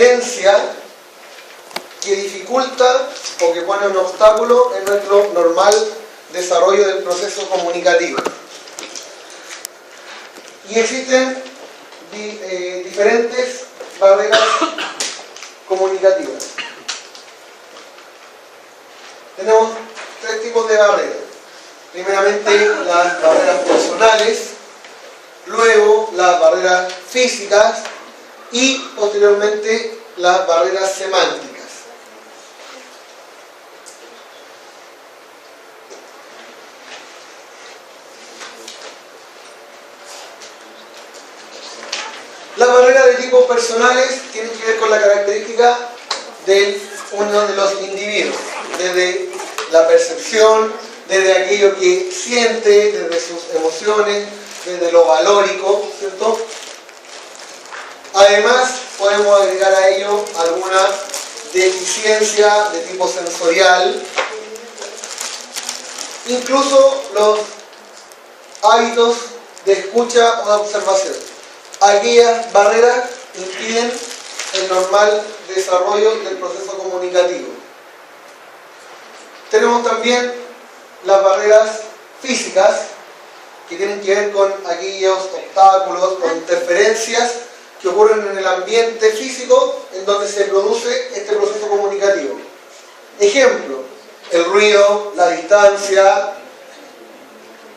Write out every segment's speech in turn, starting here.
diferencia que dificulta o que pone un obstáculo en nuestro normal desarrollo del proceso comunicativo. Y existen diferentes barreras comunicativas. Tenemos tres tipos de barreras. Primeramente las barreras personales, luego las barreras físicas y posteriormente las barreras semánticas. Las barreras de tipo personales tienen que ver con la característica de uno de los individuos, desde la percepción, desde aquello que siente, desde sus emociones, desde lo valórico, ¿cierto? Además, podemos agregar a ello alguna deficiencia de tipo sensorial, incluso los hábitos de escucha o de observación. Aquellas barreras impiden el normal desarrollo del proceso comunicativo. Tenemos también las barreras físicas, que tienen que ver con aquellos obstáculos o interferencias que ocurren en el ambiente físico en donde se produce este proceso comunicativo. Ejemplo, el ruido, la distancia,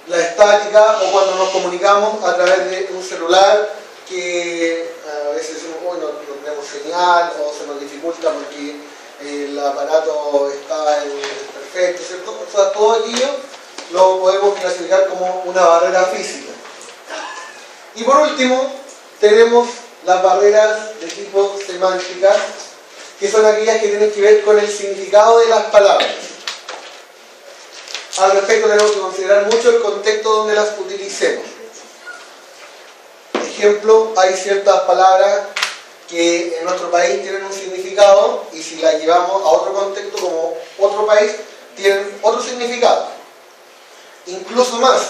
la estática, o cuando nos comunicamos a través de un celular que a veces decimos, oh, no tenemos señal, o se nos dificulta porque el aparato está perfecto, ¿cierto? O sea, todo aquello lo podemos clasificar como una barrera física. Y por último, tenemos las barreras de tipo semánticas, que son aquellas que tienen que ver con el significado de las palabras. Al respecto tenemos que considerar mucho el contexto donde las utilicemos. Por ejemplo, hay ciertas palabras que en nuestro país tienen un significado y si las llevamos a otro contexto como otro país, tienen otro significado. Incluso más,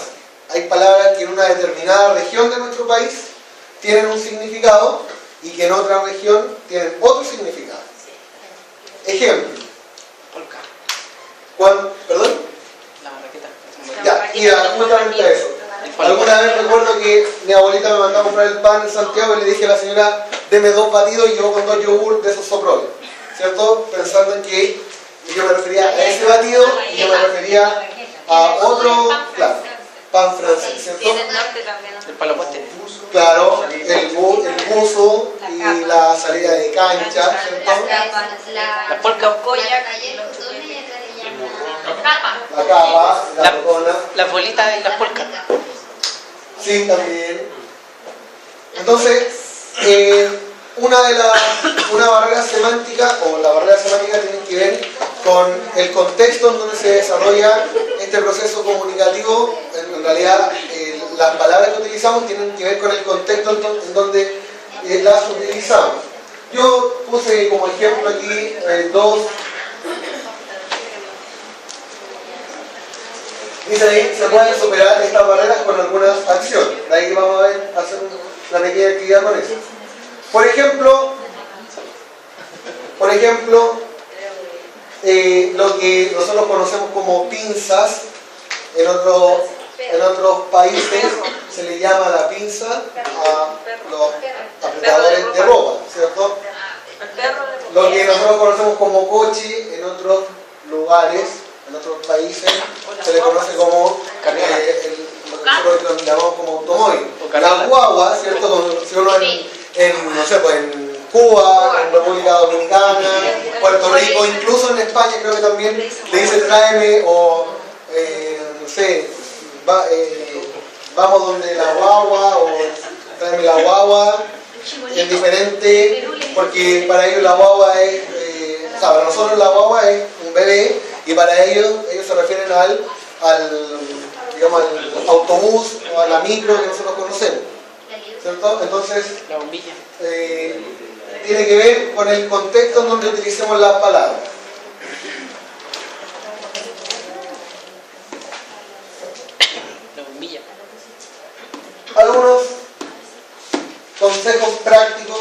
hay palabras que en una determinada región de nuestro país tienen un significado y que en otra región tienen otro significado. Ejemplo. ¿Perdón? Ya, y justamente eso. Alguna vez recuerdo que mi abuelita me mandó a comprar el pan en Santiago y le dije a la señora, deme 2 batidos y yo con 2 yogur de esos soproles, ¿cierto? Pensando en que yo me refería a ese batido y yo me refería a otro, claro, pan francés, ¿cierto? El palopote. Claro, el buzo y la salida de cancha, ¿cierto? La polca. La capa, la botona. Las bolitas y las polcas. Sí, también. Entonces, una barrera semántica, o la barrera semántica tiene que ver con el contexto en donde se desarrolla este proceso comunicativo. En realidad, las palabras que utilizamos tienen que ver con el contexto en donde las utilizamos. Yo puse como ejemplo aquí dos. Dice ahí, se pueden superar estas barreras con algunas acciones. De ahí vamos a ver, hacer una pequeña actividad con eso. Por ejemplo, lo que nosotros conocemos como pinzas, en otros países se le llama la pinza a los apretadores de ropa, ¿cierto? Lo que nosotros conocemos como coche, en otros lugares, en otros países, se le conoce como lo que nosotros llamamos como automóvil. La guagua, ¿cierto? Si uno no sé, pues en Cuba, en República Dominicana, Puerto Rico, incluso en España creo que también le dice tráeme o no sé, vamos donde la guagua o tráeme la guagua. Es diferente porque para ellos la guagua es, o sea, para nosotros la guagua es un bebé y para ellos se refieren al autobús o a la micro que nosotros conocemos, ¿cierto? Entonces, La bombilla. Tiene que ver con el contexto en donde utilicemos las palabras. La bombilla. Algunos consejos prácticos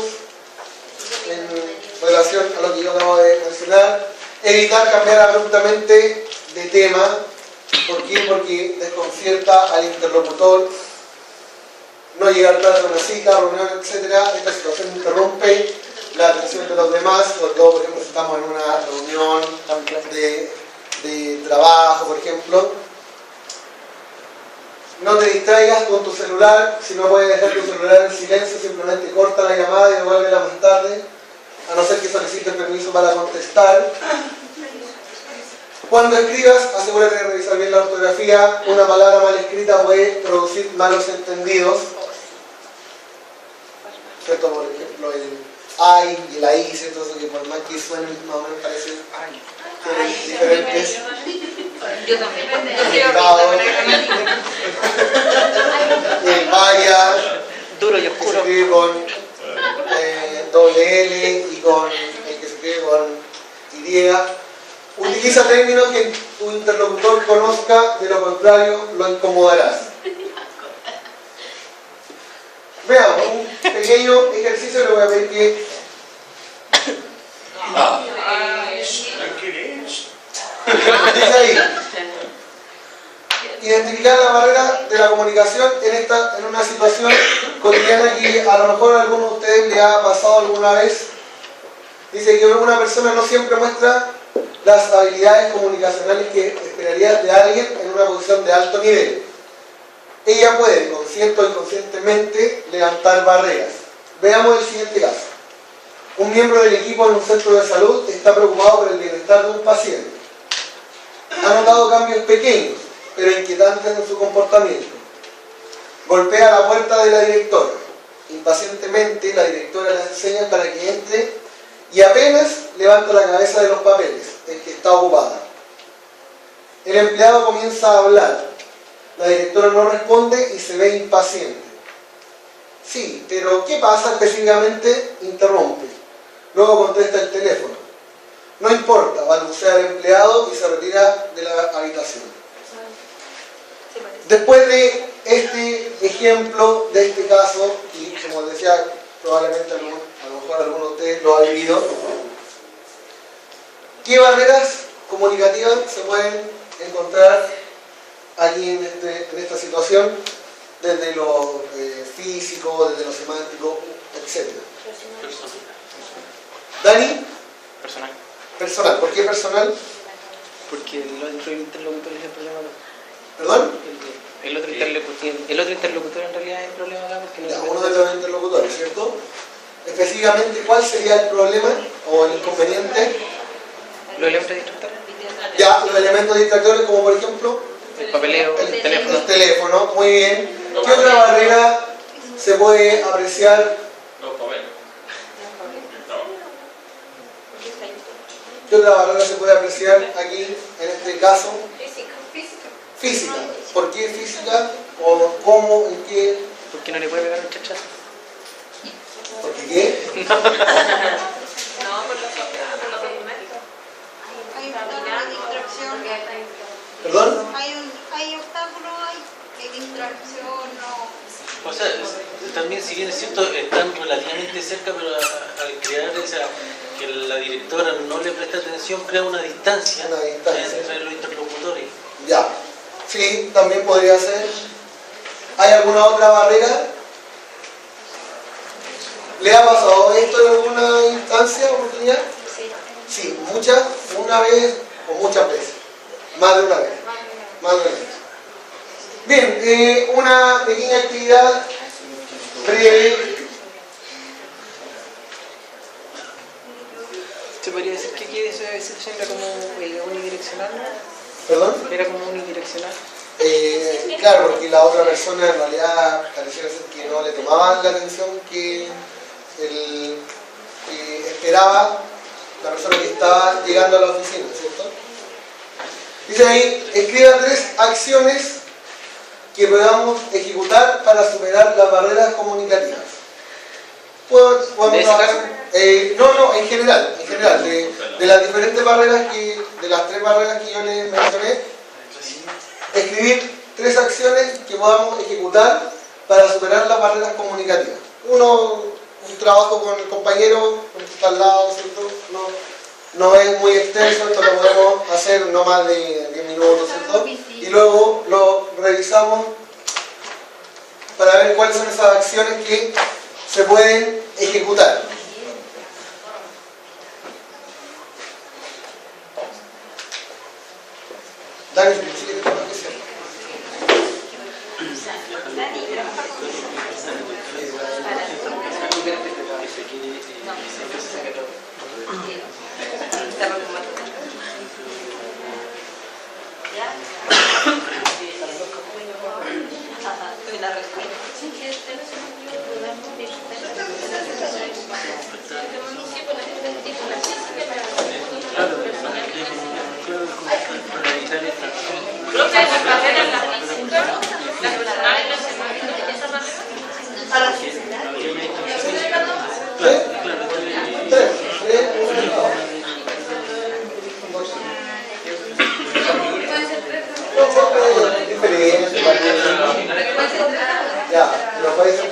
relación a lo que yo acabo de mencionar. Evitar cambiar abruptamente de tema. ¿Por qué? Porque desconcierta al interlocutor. No llegar tarde a una cita, reunión, etc. Esta situación interrumpe la atención de los demás, sobre todo, por ejemplo, si estamos en una reunión de trabajo, por ejemplo. No te distraigas con tu celular. Si no puedes dejar tu celular en silencio, simplemente corta la llamada y devuélvela más tarde, a no ser que solicites permiso para contestar. Cuando escribas, asegúrate de revisar bien la ortografía. Una palabra mal escrita puede producir malos entendidos, ¿cierto? Por ejemplo, el ay y el ahí, ¿cierto? Que por más que suenen, más o menos parecen diferentes. Yo también. El vaya, Duro y que se oscuro. escribe con doble L, y con el que se escribe con Y. Utiliza términos que tu interlocutor conozca, de lo contrario lo incomodarás. Veamos, un pequeño ejercicio. Le voy a pedir que... Dice ahí: identificar la barrera de la comunicación en una situación cotidiana que a lo mejor a alguno de ustedes le ha pasado alguna vez. Dice que una persona no siempre muestra las habilidades comunicacionales que esperarías de alguien en una posición de alto nivel. Ella puede, consciente o inconscientemente, levantar barreras. Veamos el siguiente caso. Un miembro del equipo en un centro de salud está preocupado por el bienestar de un paciente. Ha notado cambios pequeños, pero inquietantes en su comportamiento. Golpea la puerta de la directora. Impacientemente, la directora le enseña para que entre y apenas levanta la cabeza de los papeles, en que está ocupada. El empleado comienza a hablar. La directora no responde y se ve impaciente. Sí, pero ¿qué pasa específicamente? Interrumpe. Luego contesta el teléfono. No importa, balbucea el empleado y se retira de la habitación. Después de este ejemplo, de este caso, y como decía, probablemente a lo mejor alguno de ustedes lo ha vivido, ¿qué barreras comunicativas se pueden encontrar aquí en esta situación? Desde lo físico, desde lo semántico, etc. ¿Dani? Personal. Personal. ¿Por qué personal? Porque el otro interlocutor es el problema. ¿Perdón? El otro interlocutor en realidad es el problema acá porque no Ya, se uno de los interlocutores, ¿cierto? Específicamente, ¿cuál sería el problema o el inconveniente? los elementos distractores. Ya, los elementos distractores, como por ejemplo El papeleo, el teléfono. el teléfono. Muy bien. ¿Qué otra barrera se puede apreciar? Los papeles. ¿Qué otra barrera se puede apreciar aquí, en este caso? Física. ¿Por qué física? ¿O cómo? ¿En qué? Porque no le puede pegar un chachazo. ¿Por qué? No, por los documentos. Hay una distracción. ¿Perdón? Hay obstáculos, hay distracción, no. O sea, también, si bien es cierto, están relativamente cerca, pero al crear que la directora no le presta atención, crea una distancia, entre los interlocutores. Ya. Sí, también podría ser. ¿Hay alguna otra barrera? ¿Le ha pasado esto en alguna instancia, oportunidad? Sí, muchas, una vez o muchas veces. Más de una vez. Más de una vez. Bien, una pequeña actividad breve. ¿Se podría decir que aquí esa situación era como unidireccional? ¿Perdón? Era como unidireccional. Claro, porque la otra persona en realidad pareciera ser que no le tomaba la atención que esperaba la persona que estaba llegando a la oficina, ¿cierto? Dice ahí, escriba 3 acciones que podamos ejecutar para superar las barreras comunicativas. ¿Podemos ¿De ese trabajar? caso? No, en general, de las diferentes barreras de las 3 barreras que yo les mencioné, escribir 3 acciones que podamos ejecutar para superar las barreras comunicativas. Uno un trabajo con el compañero, con el que está al lado, ¿cierto? No es muy extenso, esto lo podemos hacer no más de 10 minutos, ¿cierto? Y luego lo revisamos para ver cuáles son esas acciones que se pueden ejecutar. Dani, sí, ya, lo puedes hacer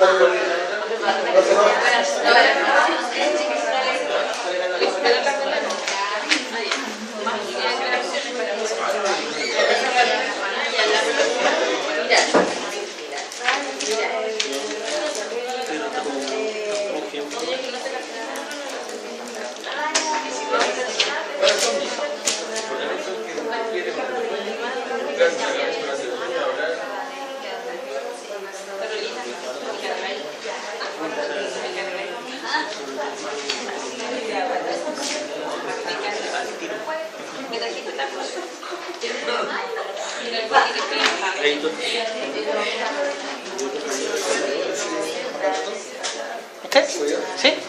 ¿Usted? ¿Sí?